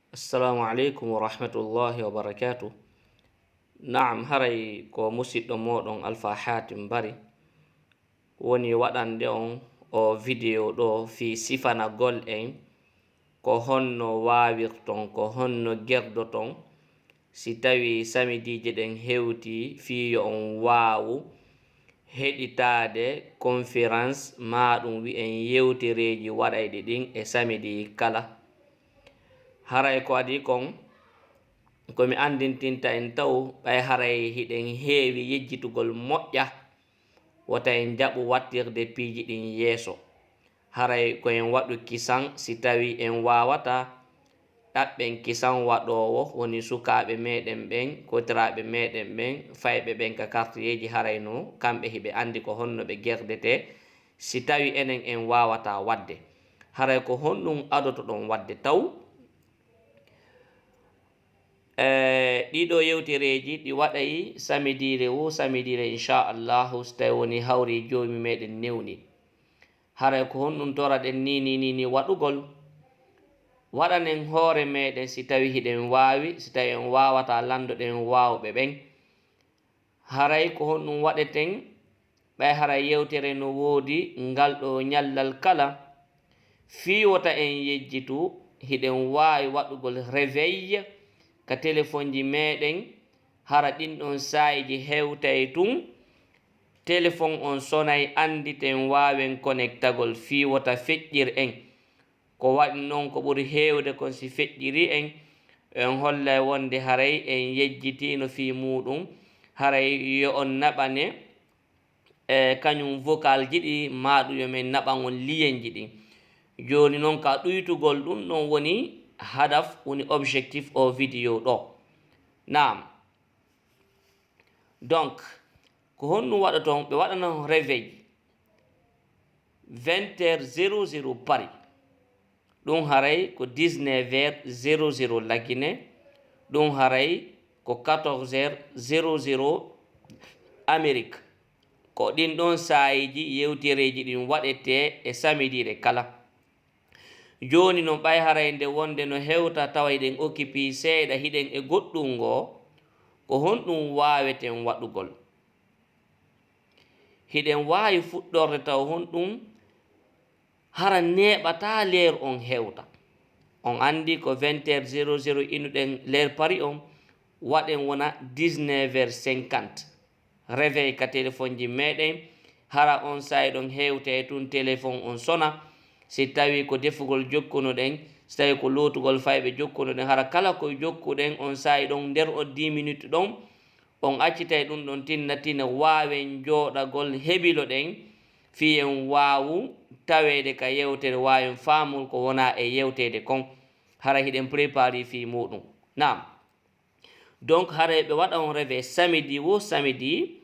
Assalamu alaikum wa rahmatullahi wa barakatuh. Naam, haray ko musidɗo moɗon Alpha Hatim Bari woni waɗande on o video ɗo fi sifanagol en ko honno wawirton, ko honno gerdoton si tawi samidije ɗen hewti fi yo on wawu heɗitade conférence maɗum wi'en yewtereji waɗayɗe ɗin e samedi kala. Haray ko adi kon komi andintinta en taw ɓay haray hiɗen heewi yejjitugol moƴƴa wota en jaɓu wattirde piiji ɗin yeeso. Haray ko en waɗu kisan si tawi en wawata ɗaɓɓen kisan waɗowo woni sukaɓe meɗen ɓen, kotiraɓe meɗen ɓen, fayɓe ɓen ka kartiyeji haray no kamɓe hiɓe andi ko honno ɓe gerdete si tawi enen en wawata wadde. Haray ko honɗum adoto ɗon wadde taw ɗiɗo yewtereji ɗi waɗay samedire wo samedire inchallahu so tawi woni hawri jomi meɗen newni. Haray ko honɗum toraɗen ni waɗugol waɗanen hoore meɗen si tawi hiɗen wawi, si tawi en wawata landoɗen wawɓe ɓen. Haray ko honɗum waɗeten ɓay haray yewtere no woodi ngal ɗo ñallal kala fi wota en yejjitu hiɗen wawi waɗugol réveil ka téléphone ji meɗen. Hara ɗin ɗon sayiji hewtay tun téléphone on sonay anditen wawen connectagol fi wota feƴƴir en ko waɗi noon ko ɓuri hewde kon si feƴƴiri en hollay wonde haray en yejjitino fi muɗum. Haray yo on naɓane kañum vocal ji ɗi maɗum yomin naɓan on liyenji ɗin. Joni noon ka ɗuytugol ɗum ɗon woni hadaf woni objectif o video ɗo. Naam, donc ko honɗum waɗaton ɓe waɗanon réveil 20h00 pari ɗum haray ko 19h00 lagine, ɗum haray ko 14h00 Amérique. Ko ɗin ɗon sayiji yewtereji ɗin waɗete e samedire kala. Joni non ɓay haray nde wonde no hewta tawa eɗen occupy seeɗa hiɗen e goɗɗum ngo, ko honɗum waweten waɗugol. Hiɗen wawi fuɗɗorde taw honɗum hara neɓata leer on hewta. On andi ko 20h00 inuɗen leer pari on waɗen wona 19h50 réveil ka téléphone ji meɗen. Hara on say ɗon hewte tun téléphone on sona si tawi ko defugol jokkunoɗen, si tawi ko lotugol fayɓe jokkunoɗen, hara kala ko jokkuɗen on say ɗon nder o 10 minutes ɗon on accitay ɗum ɗon tinna wawen joɗagol heɓilo ɗen fi en wawu tawede ka yewtere wawen famul ko wona e yewtede kon. Hara hiɗen prépari fi muɗum. Naam, donc haray ɓe waɗa on réveil samedi wo samedi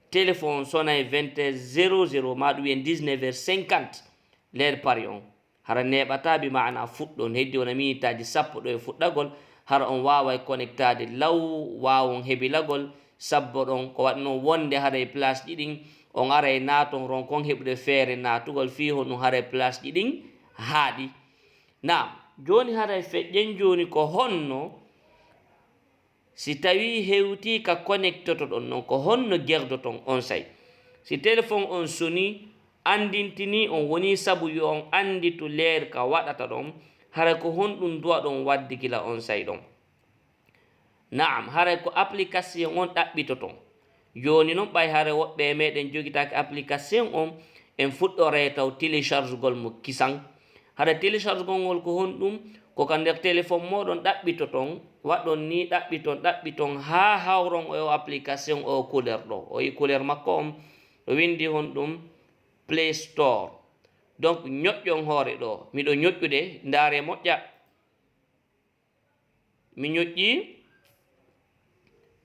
téléphone sonay 20h00 maɗum wiyen 19h50 leer pari on. Hara neɓata bi maana fuɗɗon heddi wona minitaji sappo ɗo e fuɗɗagol. Hara on waway connectade law wawon heɓilagol sabbo ɗon ko waɗi noon wonde haray place ɗiɗin on aray naton ron kon heɓude feere natugol fi honɗum haray place ɗiɗin haaɗi. Naam, joni haray feƴƴen joni ko honno si tawi hewti ka connectoto ɗon non ko honno gerdoton on say. Si téléphone on soni andintini on woni sabu yo on anditu leer ka waɗata ɗon, haray ko honɗum duwa ɗon waddi gila on say ɗon. Naam, haray ko application on ɗaɓɓitoton. Joni noon ɓay haray woɓɓe meɗen jogitake application on en fuɗɗore taw télécharge gol mo kisan. Haray télécharge gol ngol ko honɗum ko ka nder téléphone moɗon ɗaɓɓitoton, waɗon ni ɗaɓɓiton ha hawron o application o couleur ɗo. O yi couleur makko on o windi honɗum Play Store. Donc ñoƴƴon hoore ɗo, miɗo ñoƴƴude ndaare moƴƴa. Mi ñoƴƴi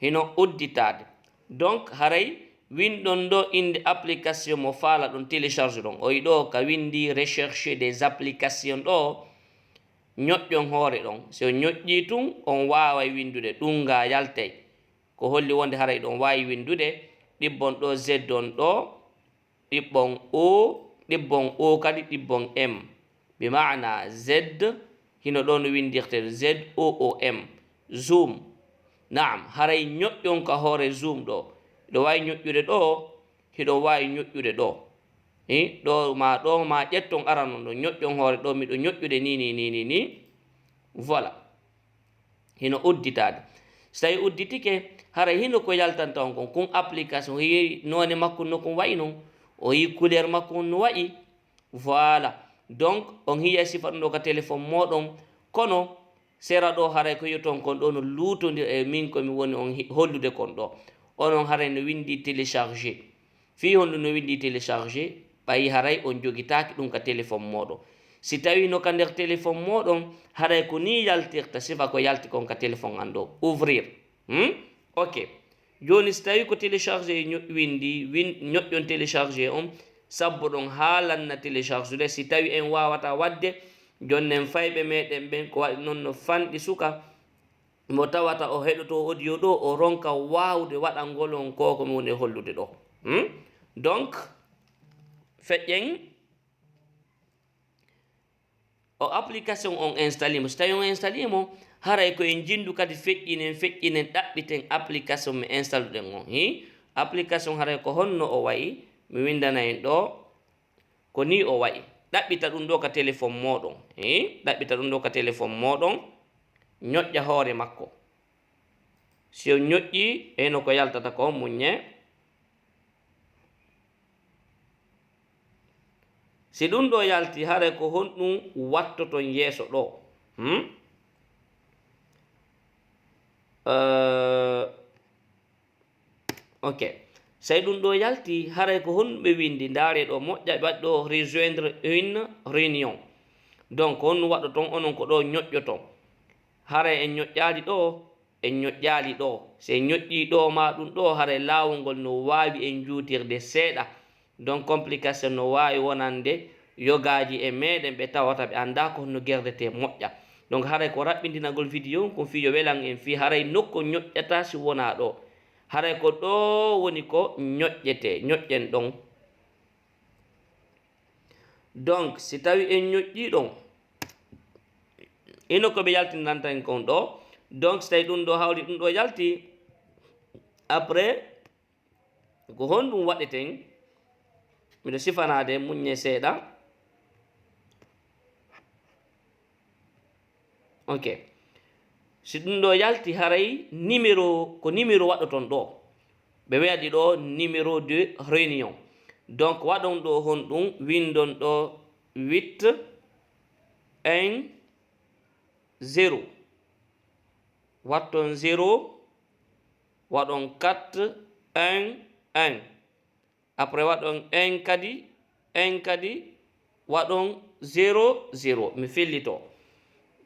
hino udditade. Donc haray winɗon ɗo inde application mo faala ɗon télécharge ɗon o yi ɗo ka windi recherche des applications ɗo. Ñoƴƴon hoore ɗon, so ñoƴƴi tun on waway windude ɗum yaltay ko holli wonde haray ɗon wawi windude ɗibbon ɗo Z on ɗo, ɗibbon O, ɗibbon O kadi ɗibbon M, bi maana Z hino ɗo no windirte zoom zoom. Naam, haray ñoƴƴon ka hoore zoom ɗo ɗo wawi ñoƴƴude ɗo, hiɗo wawi ñoƴƴude ɗo. ɗo ma ƴetton aranon ɗo ñoƴƴon hoore ɗo miɗo ñoƴƴude ni. Voilà, hino udditade. So tawi udditike haray hino ko yaltanta on kon application yi none makko no kon wayi non, o yi couleur makko no wayi. Voilà, donc on hiya sifa ɗum ɗo ka téléphone moɗon, kono sera ɗo haray ko yiton kon ɗo no lutodir e min komi woni on hollude kon ɗo. Onon haray no windi téléchargé, fi honɗum no windi téléchargé ɓayi haray on jogitaki ɗum ka téléphone moɗon. Si tawi no ka nder téléphone moɗon haray ko ni yaltirta sifa ko yalti kon ka téléphone an ɗo ouvrir. Ok, joni so tawi ko téléchargé windi ñoƴƴon téléchargé on sabbo ɗon haalanna télécharge si tawi en wawata wadde jonnen fayɓe meɗen ɓen ko waɗi noon no fanɗi suka mo tawata o heɗoto audio ɗo o ronka wawde waɗangolon ko komi woni hollude ɗo. Donc feƴƴen o application on installé mo so tawi on installé mo haray ko en jindu kadi feƴƴinen ɗaɓɓiten application mi installe ɗen on. Application haray ko honno o wayi, mi windana en ɗo ko ni o wayi. ɗaɓɓita ɗum ɗo ka téléphone moɗon, ɗaɓɓita ɗum ɗo ka téléphone moɗon, ñoƴƴa hoore makko. Si on ñoƴƴi eno ko yaltata ko muñe. Si ɗum ɗo yalti haray ko honɗum wattoton yeeso ɗo. Ok, say ɗum ɗo yalti haray ko honɓe windi ndaare ɗo moƴƴa ɓe waɗi ɗo rejoindre une réunion. Donc honɗum waɗoton onon ko ɗo ñoƴƴoton. Haray en ñoƴƴali ɗo en ñoƴƴali ɗo, se ñoƴƴi ɗo ma ɗum ɗo haray laawol ngol no wawi en juutirde seeɗa. Donc complication no wawi wonande yogaji e meɗen ɓe tawata ɓe anda ko honno gerdete moƴƴa. Donc haray ko raɓɓindinagol vidéo ko fiyo welan en fi haray nokko ñoƴƴata si wona ɗo, haray ko ɗo woni ko ñoƴƴete, ñoƴƴen ɗon. Donc si tawi en ñoƴƴi ɗon ino koɓe yaltinantan kon ɗo. Donc so tawi ɗum ɗo hawri ɗum ɗo yalti après ko honɗum waɗeten, miɗo sifanade muñe seeɗa. Ok, si ɗum ɗo yalti haray numéro ko numéro waɗoton ɗo ɓe waɗi ɗo numéro de réunion. Donc waɗon ɗo honɗum windon ɗo 8 1 0, watton 0, waɗon 4 1 1, après waɗon 1 kadi waɗon 0 0. mi fillito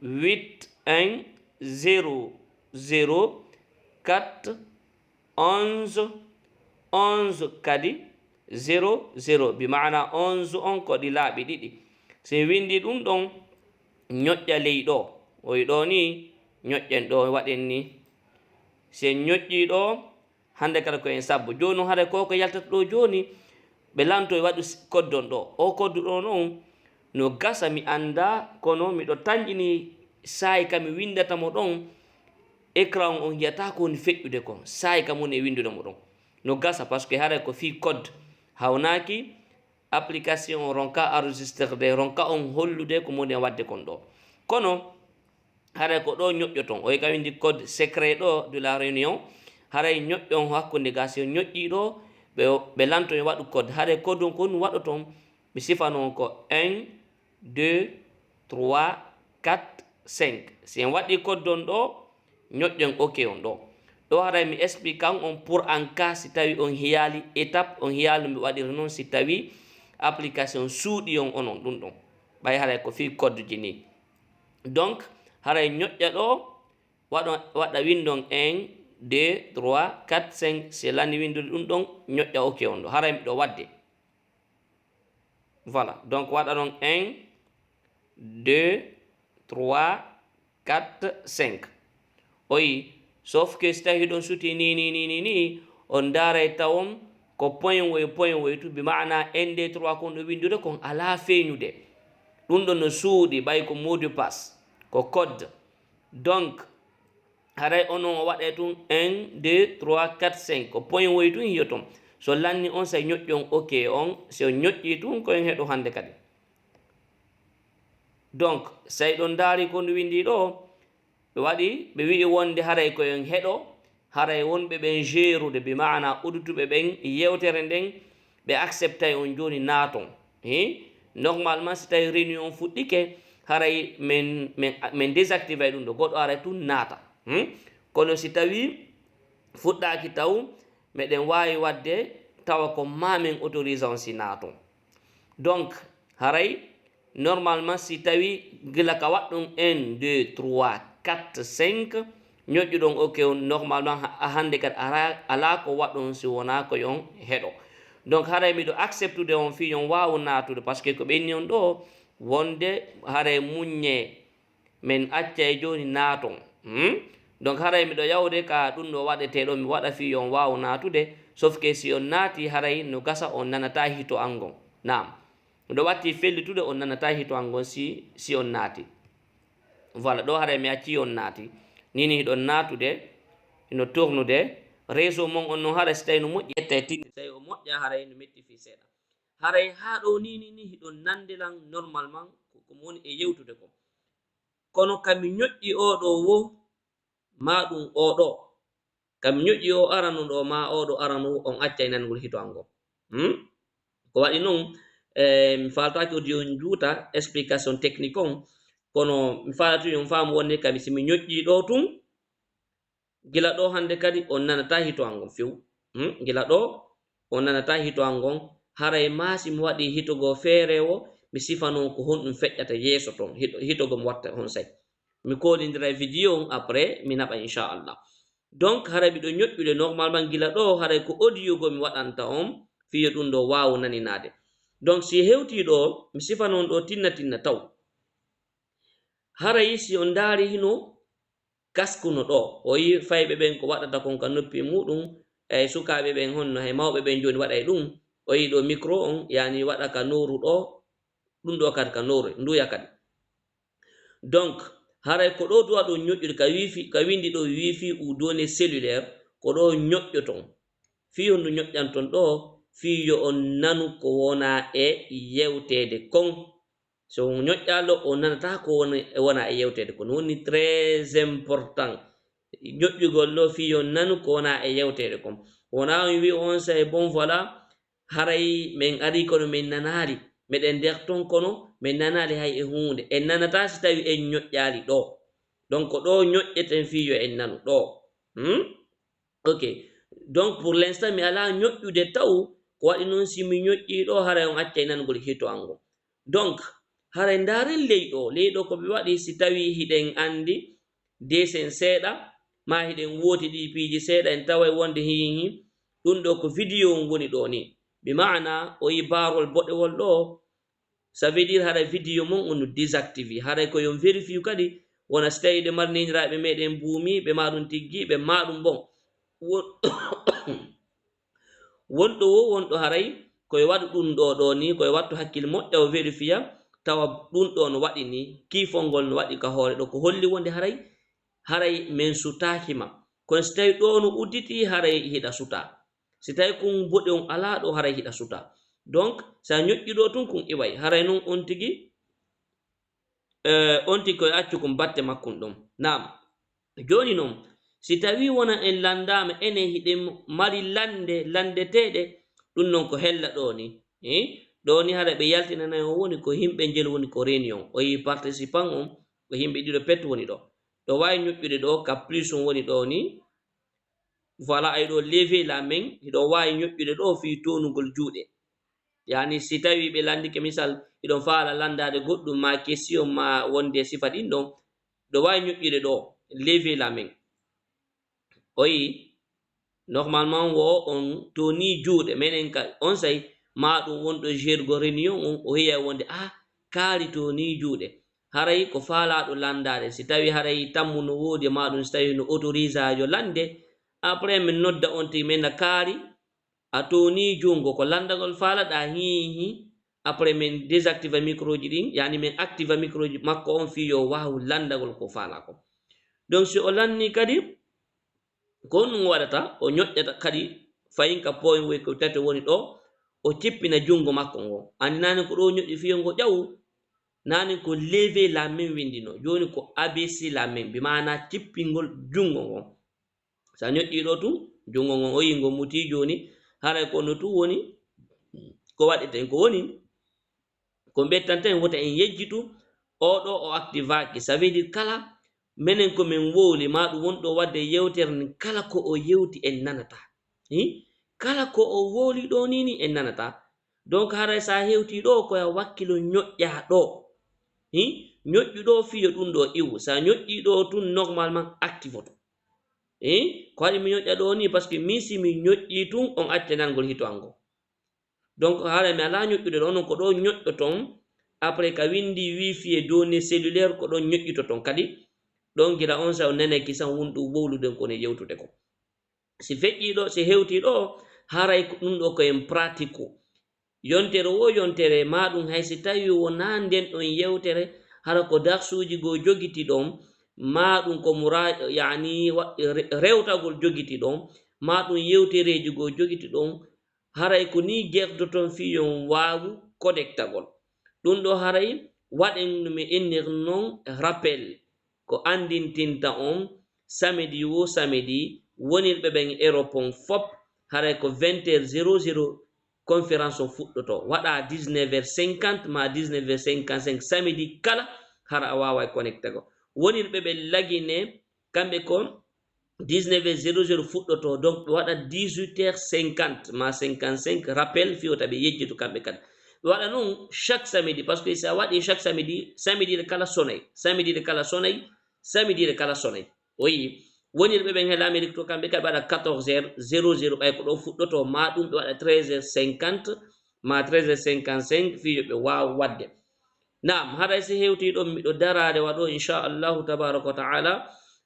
8 1 0 0 4 11 11 kadi 0 0, bi maana 11 on ko ɗi laaɓi ɗiɗi. so windi ɗum ɗon ñoƴƴa ley ɗo, oyi ɗo ni ñoƴƴen ɗo waɗen ni. se ñoƴƴi ɗo hande kada ko en sabbo joni haray ko yaltata ɗo joni ɓe lanto e waɗi koddon ɗo. O koddu ɗo noon no gasa mi anda, kono miɗo tanƴini sayi kami windata mo ɗon écran on yiyata ko woni feƴƴude kon, sayi kam woni e windude mo ɗon no gasa, par ce que haray ko fi code hawnaki application o ronka enregistrede, ronka on hollude ko moni e wadde kon ɗo. Kono haray ko ɗo ñoƴƴoton, o kam windi code secret ɗo de la réunion. haray ñoƴƴon hakkude ga si ñoƴƴi ɗo ɓe lanto e waɗu code. haray code on ko ɗum waɗoton mi sifanon ko 1 2 3 4 5. si en waɗi code on ɗo ñoƴƴon ok on ɗo. ɗo haray mi explique kan on pour en cas si tawi on hiyali étape, on hiyali mi waɗiri noon si tawi application suuɗi on onon ɗum ɗon ɓay haray ko fi code ji ni. Donc haray ñoƴƴa ɗo waɗa windon 1 2 3 4 5. si lani windude ɗum ɗon ñoƴƴa ok on ɗo. haray miɗo wadde, voilà. donc waɗa ɗon 1 2 3 4 5. oyi sauf que si tawi ɗon suti ni on daaray tawon ko point woytu, bi maana 1 2 3 kon ɗo windude kon ala feeñude ɗum ɗon no suuɗi ɓay ko mot de passe. ko code. Donc haray onon o waɗe tun 1 2 3 4 5 ko point woyi tun hiyoton so lanni on say ñoƴƴi on ok on so ñoƴƴi tun koyen heɗo hande kadi. Donc say ɗon daari ko ndu windi ɗo ɓe waɗi ɓe wi'i wonde haray koyen heɗo haray wonɓe ɓen gérude bi mana udutuɓe ɓen yewtere nden ɓe acceptay on joni naaton. Normalement si tawi réunion fuɗɗike haray min désactivay ɗum ɗo goɗɗo aray tun naata. Kono si tawi fuɗɗaki taw meɗen wawi wadde tawa ko ma min autorise on si naaton. Donc haray normalement si tawi gila ka waɗɗum 1 2 3 4 5 ñoƴƴuɗon ok normalement hande kadi ala ko waɗɗon si wona ko yon heɗo. Donc haray miɗo acceptude on fi yon wawu natude par ce que ko ɓenni on ɗo wonde haray muññe min accay joni naaton. Donc haray miɗo yawde ka ɗum ɗo waɗeteɗo mi waɗa fi yon wawu natude sauf que si on naati haray no gasa on nanata hito angon. Naam miɗo watti fellitude on nanata hito angon si on naati. Voilà ɗo haray mi acci on naati nini hiɗon natude ino tournude réseau mon on no haray so tawi no moƴƴi ƴetta tindi tawi o moƴƴa haray no metti fi seeɗa. Haray ha ɗo ni hiɗon nandilan normalement komo woni e yewtude ko kono kami ñoƴƴi oɗo wo ma ɗum oɗo kami ñoƴƴi o arano ɗo ma oɗo arano on accay nangol hito angon. Ko waɗi noon mi faltaki audio juuta explication technique on kono mi falatu yon faamu wonde kadi simi ñoƴƴi ɗo tun gila ɗo hande kadi on nanata hito angon few. Gila ɗo on nanata hito angon haray ma simi waɗi hitogo feere o mi sifano ko honɗum feƴƴata yeeso ton hitogo mi watta hon say mi kodidira vidéo on après mi naɓa inchallah. Donc haray miɗo ñoƴƴude normalement gila ɗo haray ko audio go mi waɗanta on fiyo ɗum ɗo wawu naninade. Donc si hewti ɗo mi sifanon ɗo tinna taw haray si on daari hino kaskuno ɗo o yi fayɓe ɓen ko waɗata kon ka noppi muɗum e sukaɓe ɓen honno hay mawɓe ɓen joni waɗay ɗum o yi ɗo micro on yani waɗa ka noru ɗo ɗum ɗo kadi ka noru nduya kadi. Donc haray ko ɗo duwa ɗo ñoƴƴude ka windi ɗo wifi ou données cellulaire ko ɗo ñoƴƴoton fiyo ndu ñoƴƴanton ɗo fiyo on nanu ko wona e yewtede kon so ñoƴƴalo o nanata ko wona e yewtede kon woni très important ñoƴƴugol ɗo fiyo nanu ko wona e yewtede kon wona on wi on say bon voilà haray min ari kono min nanali meɗen nder ton kono min nanali hay e hunde en nanata si tawi en ñoƴƴali ɗo. Donc ɗo ñoƴƴeten fiyo en nanu ɗo. Ok donc pour l'instant mi ala ñoƴƴude taw ko waɗi noon simi ñoƴƴi ɗo haray on accay nangol hito angon. Donc haray ndaren leyɗo ko ɓe waɗi si tawi hiɗen andi desen seeɗa ma hiɗen wooti ɗi piiji seeɗa en taway wonde hihi ɗum ɗo ko vidéo on woni ɗo ni bi maana o yi barol boɗewol ɗo ça veut dire haray vidéo mon on désactivé haray ko yon vérifie kadi wona so tawi ɗe marnidiraɓe meɗen buumi ɓe maɗum tiggi ɓe maɗum bon wonɗo wo wonɗo haray koye waɗu ɗum ɗo ni koye wattu hakkille moƴƴa o vérifiya tawa ɗum ɗo no waɗi ni kiifol no waɗi ka hoore ɗo ko holli wonde haray min sutakima kono so tawi ɗo no udditi haray hiɗa suta si tawi kon boɗe on ala ɗo haray hiɗa suta. Donc sa ñoƴƴi ɗo tun kon iway haray noon on tigi koye accu kon batte makkon ɗon. Naam joni noon si tawi wona en landama enen hiɗen mari landeteɗe ɗum non ko hella ɗo ni ɗo ni haɗa ɓe yaltinanayi o woni ko himɓe jel woni ko réunion o yi participant on ko himɓe ɗiɗo pet woni ɗo wawi ñoƴƴude ɗo ka plus on woni ɗo ni voilà ay ɗo lever la main hiɗo wawi ñoƴƴude ɗo fi tonugol juuɗe yani si tawi ɓe landike misal iɗon faala landade goɗɗum ma question ma wonde sifa ɗin ɗon ɗo wawi ñoƴƴude ɗo lever la main o yi normalement wo on toni juuɗe menen ka on say ma ɗum wonɗo gergo réunion on o yiya wonde kaari toni juuɗe haray ko faalaɗo landade si tawi haray tammu no woodi ma ɗum si tawi no autorise ajo lande après min nodda on tigi min na kaari a toni jungo ko landagol faalaɗa hihi après min désactiva micro ji ɗin yani min activa micro ji makko on fi yo wawu landagol ko fala ko donc si o lanni kadi ko ɗum waɗata o ñoƴƴata kadi fayin ka point way ko tati woni ɗo o cippina jungo makko ngo andi nani ko ɗo ñoƴƴi fiyo ngo ƴaw nani ko lever la main windino joni ko abc la main bi mana cippingol jungo ngo sa ñoƴƴi ɗo tun jungo ngo o yi ngo muti joni haray ko no tu woni ko waɗeten ko woni ko bettanten wota en yejjitu oɗo o activaki ça veut dire kala menen ko min wowli ma ɗum wonɗo wadde yewtere ni kala ko o yewti en nanata kala ko o wowli ɗo nini en nanata donc haray sa hewti ɗo koya wakkilo ñoƴƴa ɗo ñoƴƴu ɗo fiyo ɗum ɗo iwu sa ñoƴƴi ɗo tun normalement activoto ko waɗi mi ñoƴƴa ɗo ni par ce que min si mi ñoƴƴi tun on accanangol hito ango donc haray mi ala ñoƴƴude ɗo non ko ɗo ñoƴƴo ton après ka windi wifi e données cellulaire ko ɗon ñoƴƴito ton kadi ɗon gila on sa o nanaki san wonɗum wowluden kone yewtude ko si feƴƴi ɗo si hewti ɗo haray ɗum ɗo koyen pratique o yontere wo yontere maɗum haysi tawi wona nden ɗon yewtere hara ko darsuji go jogiti ɗon maɗum ko mura yani rewtagol jogiti ɗon maɗum yewtereji go jogiti ɗon haray ko ni gerdoton fiyon wawu connectagol ɗum ɗo haray waɗen no mi innir non rappel ko andintinta on samedi wo samedi wonirɓe ɓen Europon fop haray ko 20h00 conférence o fuɗɗoto waɗa 19h50 ma 19h55 samedi kala hara a wawa connecté go wonirɓe ɓe lagine kamɓe ko 19h00 fuɗɗoto donc ɓe waɗa 18h50 ma 55 rappel fiyota ɓe yejjitu kamɓe kadi ɓe waɗa noon chaque samedi par ce que sa waɗi chaque samedi de kala sonay samedi de kala sonay samedi de kala sonay o yi wonirɓe ɓen hel Amérique to kamɓe kadi ɓe waɗa 14h00 ɓay ko ɗo fuɗɗoto ma ɗum ɓe waɗa 13h50 ma 13h55 fiyo ɓe wawa wadde naam haray si hewti ɗon miɗo darade waɗo inchallahu tabaraka wa taala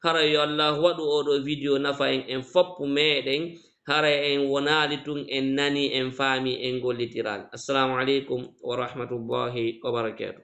haray yo Allah waɗu oɗo vidéo nafa en foppu meɗen haray en wonali tun en nani en faami en gollitiral assalamu aleykum wa rahmatullahi wa barakatuh